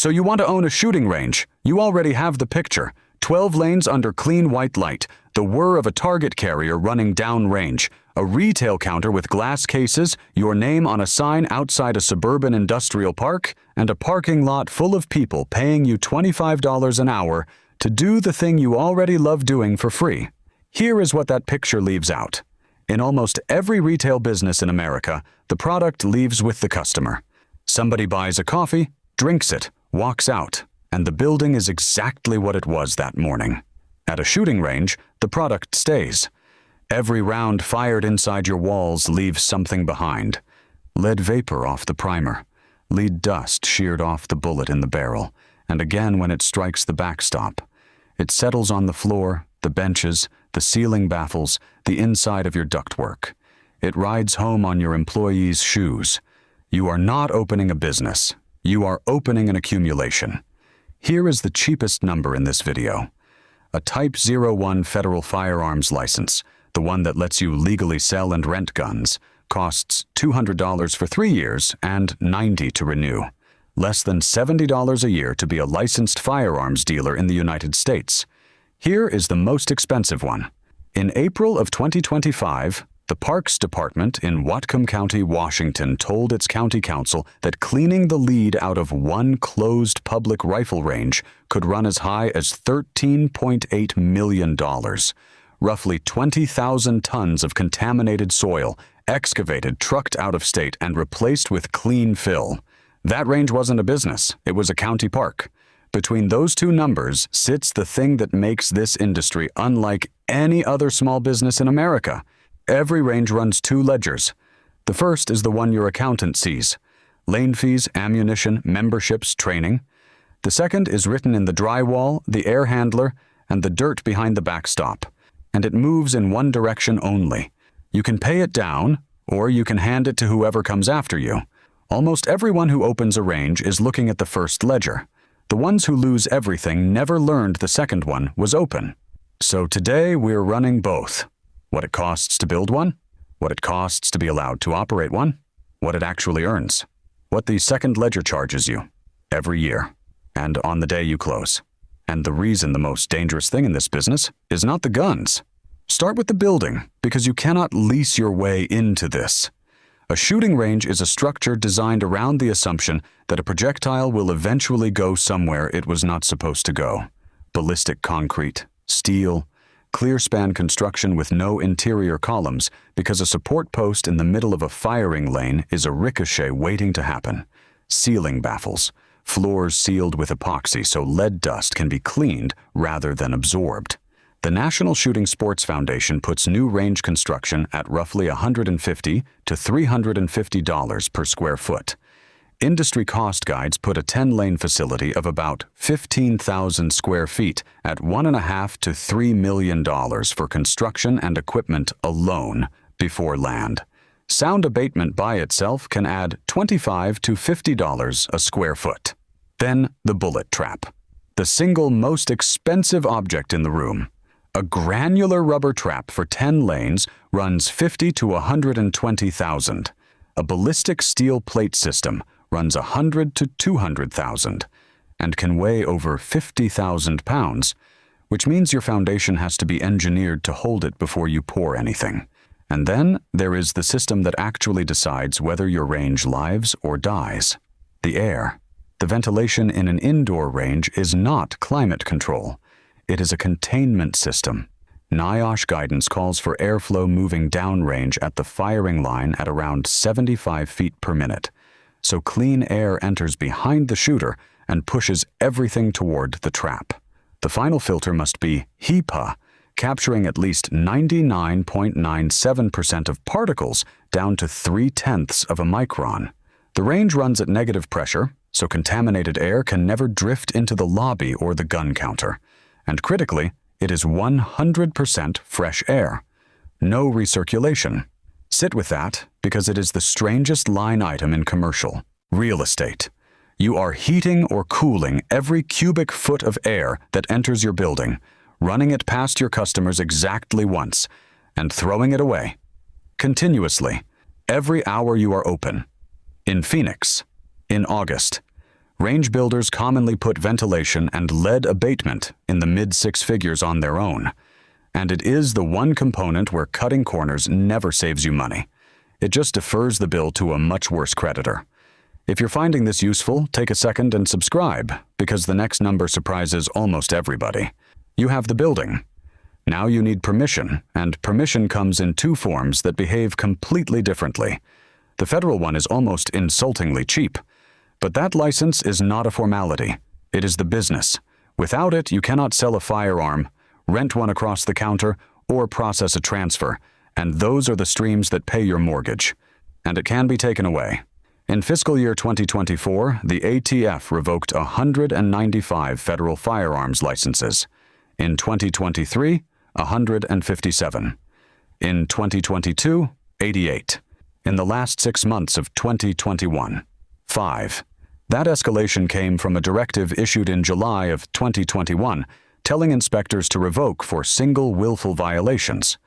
So you want to own a shooting range. You already have the picture. 12 lanes under clean white light, the whir of a target carrier running downrange, a retail counter with glass cases, your name on a sign outside a suburban industrial park, and a parking lot full of people paying you $25 an hour to do the thing you already love doing for free. Here is what that picture leaves out. In almost every retail business in America, the product leaves with the customer. Somebody buys a coffee, drinks it, walks out, and the building is exactly what it was that morning. At a shooting range, the product stays. Every round fired inside your walls leaves something behind. Lead vapor off the primer, lead dust sheared off the bullet in the barrel, and again when it strikes the backstop. It settles on the floor, the benches, the ceiling baffles, the inside of your ductwork. It rides home on your employees' shoes. You are not opening a business. You are opening an accumulation. Here is the cheapest number in this video. A Type 01 federal firearms license, the one that lets you legally sell and rent guns, costs $200 for 3 years and $90 to renew. Less than $70 a year to be a licensed firearms dealer in the United States. Here is the most expensive one. In April of 2025, the Parks Department in Whatcom County, Washington told its county council that cleaning the lead out of one closed public rifle range could run as high as $13.8 million. Roughly 20,000 tons of contaminated soil, excavated, trucked out of state, and replaced with clean fill. That range wasn't a business, it was a county park. Between those two numbers sits the thing that makes this industry unlike any other small business in America. Every range runs 2 ledgers. The first is the one your accountant sees. Lane fees, ammunition, memberships, training. The second is written in the drywall, the air handler, and the dirt behind the backstop. And it moves in one direction only. You can pay it down, or you can hand it to whoever comes after you. Almost everyone who opens a range is looking at the first ledger. The ones who lose everything never learned the second one was open. So today we're running both. What it costs to build one, what it costs to be allowed to operate one, what it actually earns, what the second ledger charges you every year, and on the day you close. And the reason the most dangerous thing in this business is not the guns. Start with the building, because you cannot lease your way into this. A shooting range is a structure designed around the assumption that a projectile will eventually go somewhere it was not supposed to go. Ballistic concrete, steel, clear span construction with no interior columns because a support post in the middle of a firing lane is a ricochet waiting to happen. Ceiling baffles, floors sealed with epoxy so lead dust can be cleaned rather than absorbed. The National Shooting Sports Foundation puts new range construction at roughly $150 to $350 per square foot. Industry cost guides put a 10-lane facility of about 15,000 square feet at $1.5 to $3 million for construction and equipment alone before land. Sound abatement by itself can add $25 to $50 a square foot. Then the bullet trap, the single most expensive object in the room. A granular rubber trap for 10 lanes runs $50,000 to $120,000. A ballistic steel plate system runs $100,000 to $200,000 and can weigh over 50,000 pounds, which means your foundation has to be engineered to hold it before you pour anything. And then there is the system that actually decides whether your range lives or dies. The air. The ventilation in an indoor range is not climate control. It is a containment system. NIOSH guidance calls for airflow moving downrange at the firing line at around 75 feet per minute. So clean air enters behind the shooter and pushes everything toward the trap. The final filter must be HEPA, capturing at least 99.97% of particles down to 0.3 of a micron. The range runs at negative pressure, so contaminated air can never drift into the lobby or the gun counter. And critically, it is 100% fresh air. No recirculation. Sit with that because it is the strangest line item in commercial real estate. You are heating or cooling every cubic foot of air that enters your building, running it past your customers exactly once, and throwing it away. Continuously, every hour you are open. In Phoenix, in August, Range builders commonly put ventilation and lead abatement in the mid-six figures on their own. And it is the one component where cutting corners never saves you money. It just defers the bill to a much worse creditor. If you're finding this useful, take a second and subscribe, because the next number surprises almost everybody. You have the building. Now you need permission, and permission comes in two forms that behave completely differently. The federal one is almost insultingly cheap. But that license is not a formality. It is the business. Without it, you cannot sell a firearm, rent one across the counter, or process a transfer, and those are the streams that pay your mortgage. And it can be taken away. In fiscal year 2024, the ATF revoked 195 federal firearms licenses. In 2023, 157. In 2022, 88. In the last 6 months of 2021, 5. That escalation came from a directive issued in July of 2021, telling inspectors to revoke for single willful violations.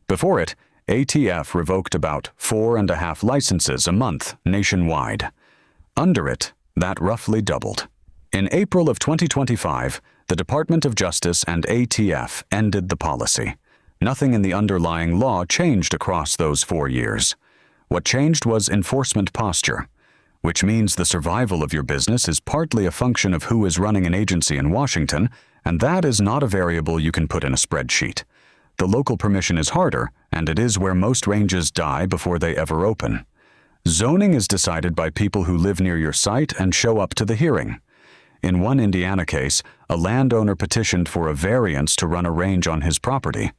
Before it, ATF revoked about 4.5 licenses a month nationwide. Under it, that roughly doubled. In April of 2025, the Department of Justice and ATF ended the policy. Nothing in the underlying law changed across those 4 years. What changed was enforcement posture, which means the survival of your business is partly a function of who is running an agency in Washington, and that is not a variable you can put in a spreadsheet. The local permission is harder, and it is where most ranges die before they ever open. Zoning is decided by people who live near your site and show up to the hearing. In one Indiana case, a landowner petitioned for a variance to run a range on his property.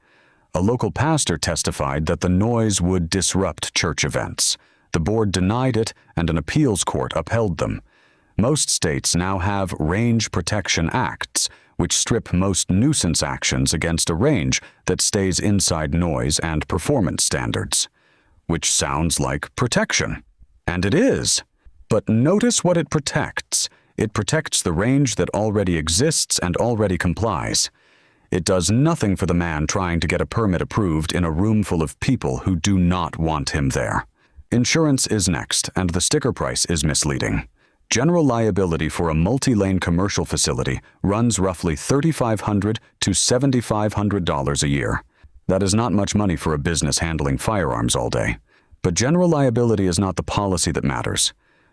A local pastor testified that the noise would disrupt church events. The board denied it, and an appeals court upheld them. Most states now have range protection acts, which strip most nuisance actions against a range that stays inside noise and performance standards. Which sounds like protection. And it is. But notice what it protects. It protects the range that already exists and already complies. It does nothing for the man trying to get a permit approved in a room full of people who do not want him there. Insurance is next, and the sticker price is misleading. General liability for a multi-lane commercial facility runs roughly $3,500 to $7,500 a year. That is not much money for a business handling firearms all day. But general liability is not the policy that matters.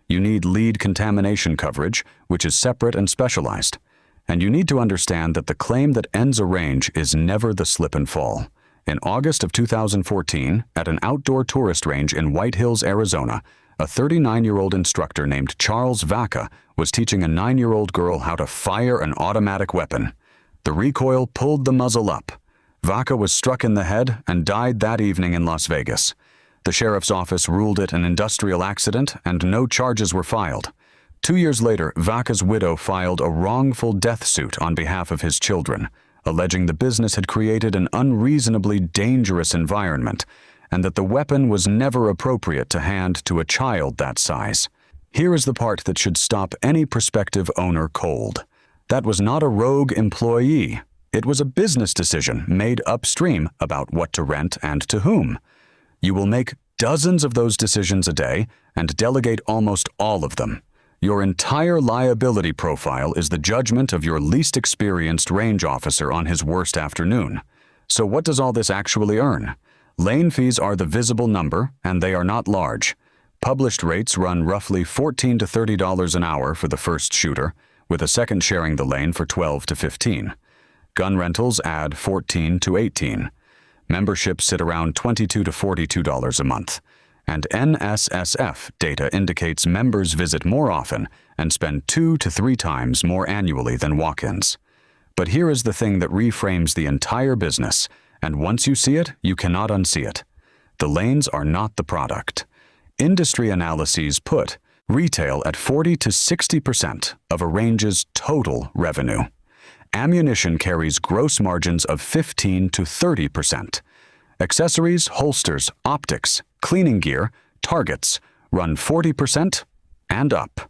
You need lead contamination coverage, which is separate and specialized. And you need to understand that the claim that ends a range is never the slip and fall. In August of 2014, at an outdoor tourist range in White Hills, Arizona, a 39-year-old instructor named Charles Vaca was teaching a 9-year-old girl how to fire an automatic weapon. The recoil pulled the muzzle up. Vaca was struck in the head and died that evening in Las Vegas. The sheriff's office ruled it an industrial accident and no charges were filed. 2 years later, Vaca's widow filed a wrongful death suit on behalf of his children, alleging the business had created an unreasonably dangerous environment and that the weapon was never appropriate to hand to a child that size. Here is the part that should stop any prospective owner cold. That was not a rogue employee. It was a business decision made upstream about what to rent and to whom. You will make dozens of those decisions a day and delegate almost all of them. Your entire liability profile is the judgment of your least experienced range officer on his worst afternoon. So what does all this actually earn? Lane fees are the visible number, and they are not large. Published rates run roughly $14 to $30 an hour for the first shooter, with a second sharing the lane for $12 to $15. Gun rentals add $14 to $18. Memberships sit around $22 to $42 a month. And NSSF data indicates members visit more often and spend 2 to 3 times more annually than walk-ins. But here is the thing that reframes the entire business, and once you see it, you cannot unsee it. The lanes are not the product. Industry analyses put retail at 40 to 60% of a range's total revenue. Ammunition carries gross margins of 15 to 30%. Accessories, holsters, optics, cleaning gear, targets run 40% and up.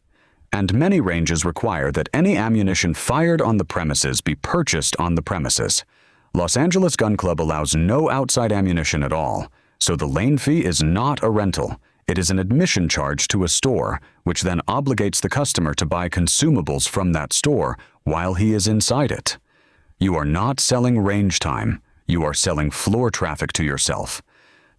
And many ranges require that any ammunition fired on the premises be purchased on the premises. Los Angeles Gun Club allows no outside ammunition at all, so the lane fee is not a rental. It is an admission charge to a store, which then obligates the customer to buy consumables from that store while he is inside it. You are not selling range time. You are selling floor traffic to yourself.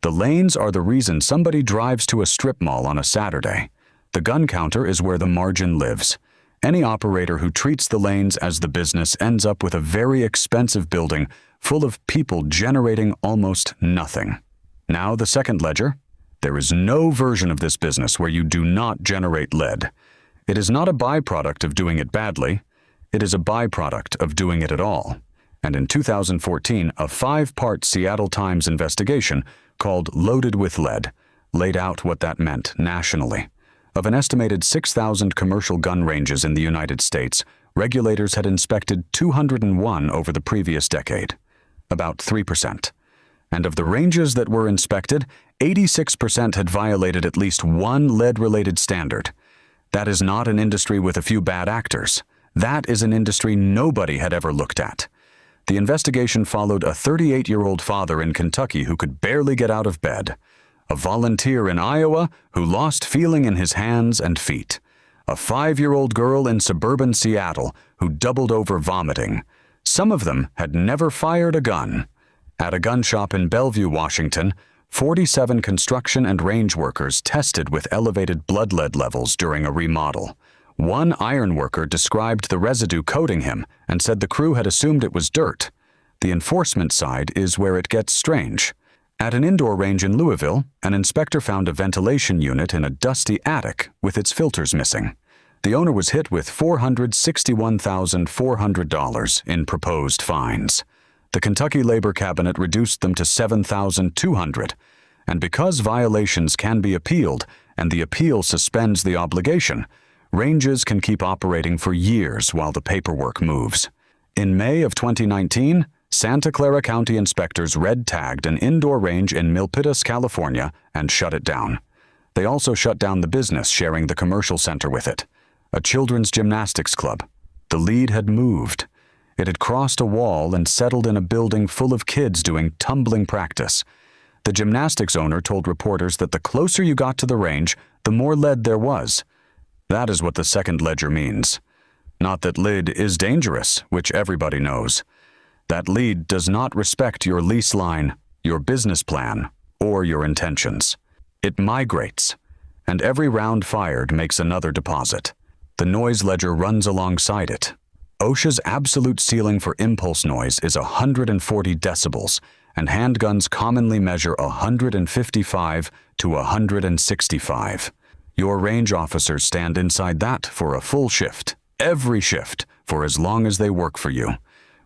The lanes are the reason somebody drives to a strip mall on a Saturday. The gun counter is where the margin lives. Any operator who treats the lanes as the business ends up with a very expensive building full of people generating almost nothing. Now the second ledger. There is no version of this business where you do not generate lead. It is not a byproduct of doing it badly. It is a byproduct of doing it at all. And in 2014, a 5-part Seattle Times investigation called Loaded with Lead laid out what that meant nationally. Of an estimated 6,000 commercial gun ranges in the United States, regulators had inspected 201 over the previous decade, about 3%. And of the ranges that were inspected, 86% had violated at least one lead-related standard. That is not an industry with a few bad actors. That is an industry nobody had ever looked at. The investigation followed a 38-year-old father in Kentucky who could barely get out of bed, a volunteer in Iowa who lost feeling in his hands and feet, a 5-year-old girl in suburban Seattle who doubled over vomiting. Some of them had never fired a gun. At a gun shop in Bellevue, Washington, 47 construction and range workers tested with elevated blood lead levels during a remodel. One iron worker described the residue coating him and said the crew had assumed it was dirt. The enforcement side is where it gets strange. At an indoor range in Louisville, an inspector found a ventilation unit in a dusty attic with its filters missing. The owner was hit with $461,400 in proposed fines. The Kentucky Labor Cabinet reduced them to $7,200, and because violations can be appealed and the appeal suspends the obligation, ranges can keep operating for years while the paperwork moves. In May of 2019, Santa Clara County inspectors red-tagged an indoor range in Milpitas, California, and shut it down. They also shut down the business sharing the commercial center with it, a children's gymnastics club. The lead had moved. It had crossed a wall and settled in a building full of kids doing tumbling practice. The gymnastics owner told reporters that the closer you got to the range, the more lead there was. That is what the second ledger means. Not that lead is dangerous, which everybody knows. That lead does not respect your lease line, your business plan, or your intentions. It migrates, and every round fired makes another deposit. The noise ledger runs alongside it. OSHA's absolute ceiling for impulse noise is 140 decibels, and handguns commonly measure 155 to 165. Your range officers stand inside that for a full shift, every shift, for as long as they work for you.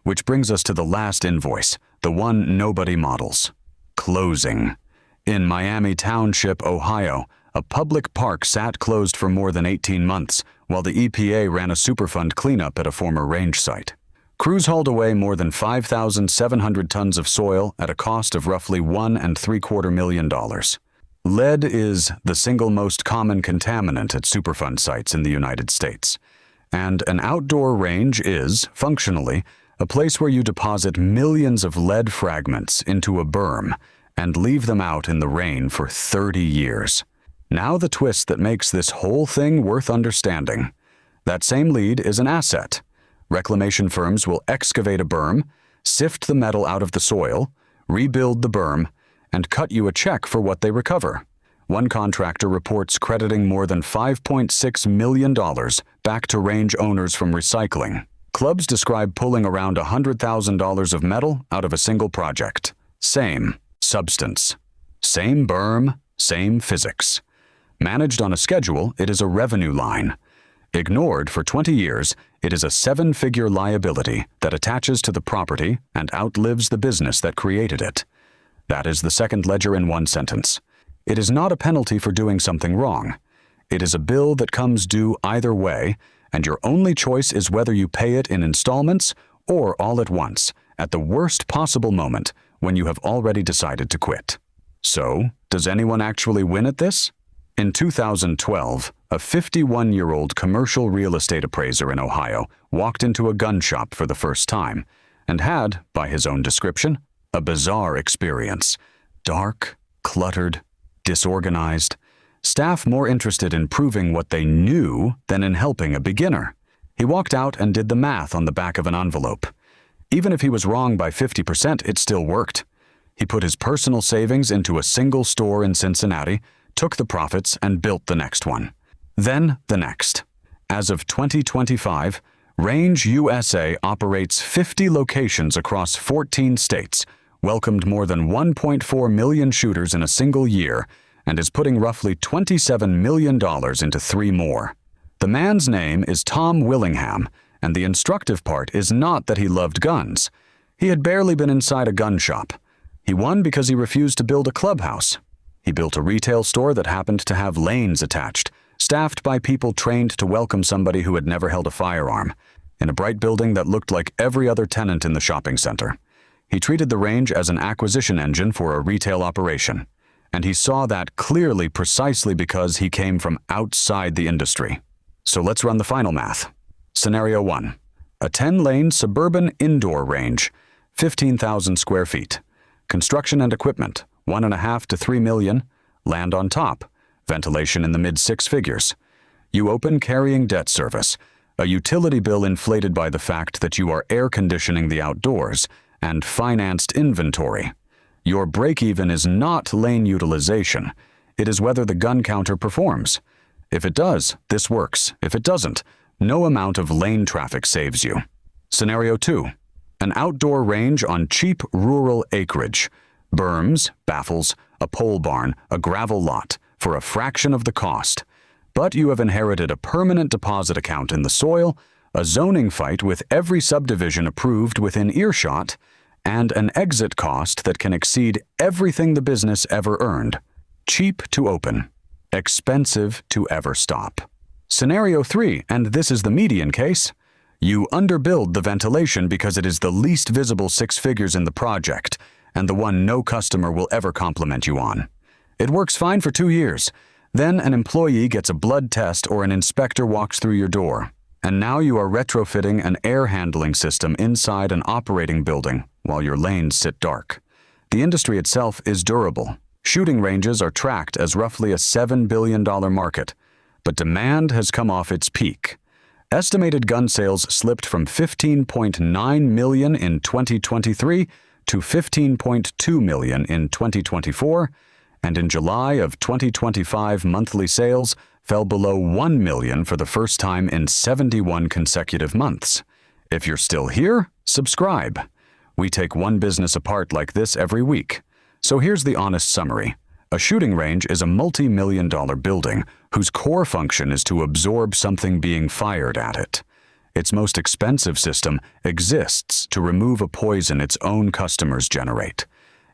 Which brings us to the last invoice, the one nobody models. Closing. In Miami Township, Ohio, a public park sat closed for more than 18 months, while the EPA ran a Superfund cleanup at a former range site. Crews hauled away more than 5,700 tons of soil at a cost of roughly $1.75 million. Lead is the single most common contaminant at Superfund sites in the United States. And an outdoor range is, functionally, a place where you deposit millions of lead fragments into a berm and leave them out in the rain for 30 years. Now the twist that makes this whole thing worth understanding. That same lead is an asset. Reclamation firms will excavate a berm, sift the metal out of the soil, rebuild the berm, and cut you a check for what they recover. One contractor reports crediting more than $5.6 million back to range owners from recycling. Clubs describe pulling around $100,000 of metal out of a single project. Same substance. Same berm, same physics. Managed on a schedule, it is a revenue line. Ignored for 20 years, it is a 7-figure liability that attaches to the property and outlives the business that created it. That is the second ledger in one sentence. It is not a penalty for doing something wrong. It is a bill that comes due either way, and your only choice is whether you pay it in installments or all at once, at the worst possible moment when you have already decided to quit. So, does anyone actually win at this? In 2012, a 51-year-old commercial real estate appraiser in Ohio walked into a gun shop for the first time and had, by his own description, a bizarre experience. Dark, cluttered, disorganized. staff more interested in proving what they knew than in helping a beginner. He walked out and did the math on the back of an envelope. Even if he was wrong by 50%, it still worked. He put his personal savings into a single store in Cincinnati, took the profits, and built the next one. Then the next. As of 2025, Range USA operates 50 locations across 14 states, welcomed more than 1.4 million shooters in a single year, and is putting roughly $27 million into 3 more. The man's name is Tom Willingham, and the instructive part is not that he loved guns. He had barely been inside a gun shop. He won because he refused to build a clubhouse. He built a retail store that happened to have lanes attached, staffed by people trained to welcome somebody who had never held a firearm, in a bright building that looked like every other tenant in the shopping center. He treated the Range as an acquisition engine for a retail operation, and he saw that clearly precisely because he came from outside the industry. So let's run the final math. Scenario 1. A 10-lane suburban indoor range, 15,000 square feet. Construction and equipment, $1.5 to $3 million. Land on top. Ventilation in the mid-6 figures. You open carrying debt service, a utility bill inflated by the fact that you are air conditioning the outdoors, and financed inventory. Your break-even is not lane utilization. It is whether the gun counter performs. If it does, this works. If it doesn't, no amount of lane traffic saves you. Scenario 2. An outdoor range on cheap rural acreage. Berms, baffles, a pole barn, a gravel lot, for a fraction of the cost. But you have inherited a permanent deposit account in the soil, a zoning fight with every subdivision approved within earshot, and an exit cost that can exceed everything the business ever earned. Cheap to open. Expensive to ever stop. Scenario 3, and this is the median case. You underbuild the ventilation because it is the least visible 6 figures in the project, and the one no customer will ever compliment you on. It works fine for 2 years. Then an employee gets a blood test or an inspector walks through your door. And now you are retrofitting an air handling system inside an operating building while your lanes sit dark. The industry itself is durable. Shooting ranges are tracked as roughly a $7 billion market, but demand has come off its peak. Estimated gun sales slipped from 15.9 million in 2023 to 15.2 million in 2024, and in July of 2025 monthly sales fell below 1 million for the first time in 71 consecutive months. If you're still here, subscribe. We take one business apart like this every week. So here's the honest summary. A shooting range is a multi-million-dollar building whose core function is to absorb something being fired at it. Its most expensive system exists to remove a poison its own customers generate.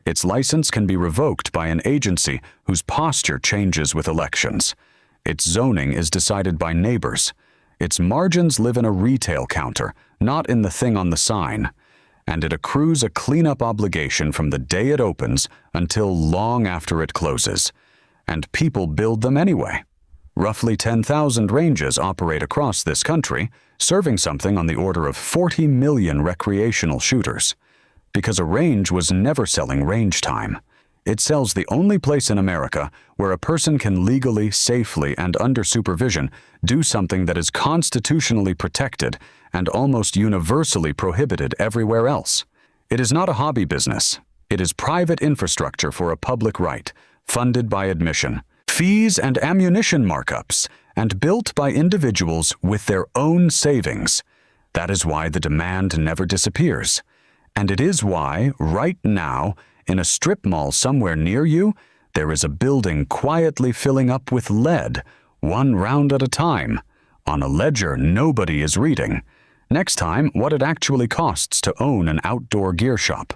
Its license can be revoked by an agency whose posture changes with elections. Its zoning is decided by neighbors. Its margins live in a retail counter, not in the thing on the sign. And it accrues a cleanup obligation from the day it opens until long after it closes. And people build them anyway. Roughly 10,000 ranges operate across this country, serving something on the order of 40 million recreational shooters. Because a range was never selling range time. It sells the only place in America where a person can legally, safely, and under supervision do something that is constitutionally protected and almost universally prohibited everywhere else. It is not a hobby business. It is private infrastructure for a public right, funded by admission, fees and ammunition markups, and built by individuals with their own savings. That is why the demand never disappears. And it is why, right now, in a strip mall somewhere near you, there is a building quietly filling up with lead, one round at a time, on a ledger nobody is reading. Next time, what it actually costs to own an outdoor gear shop.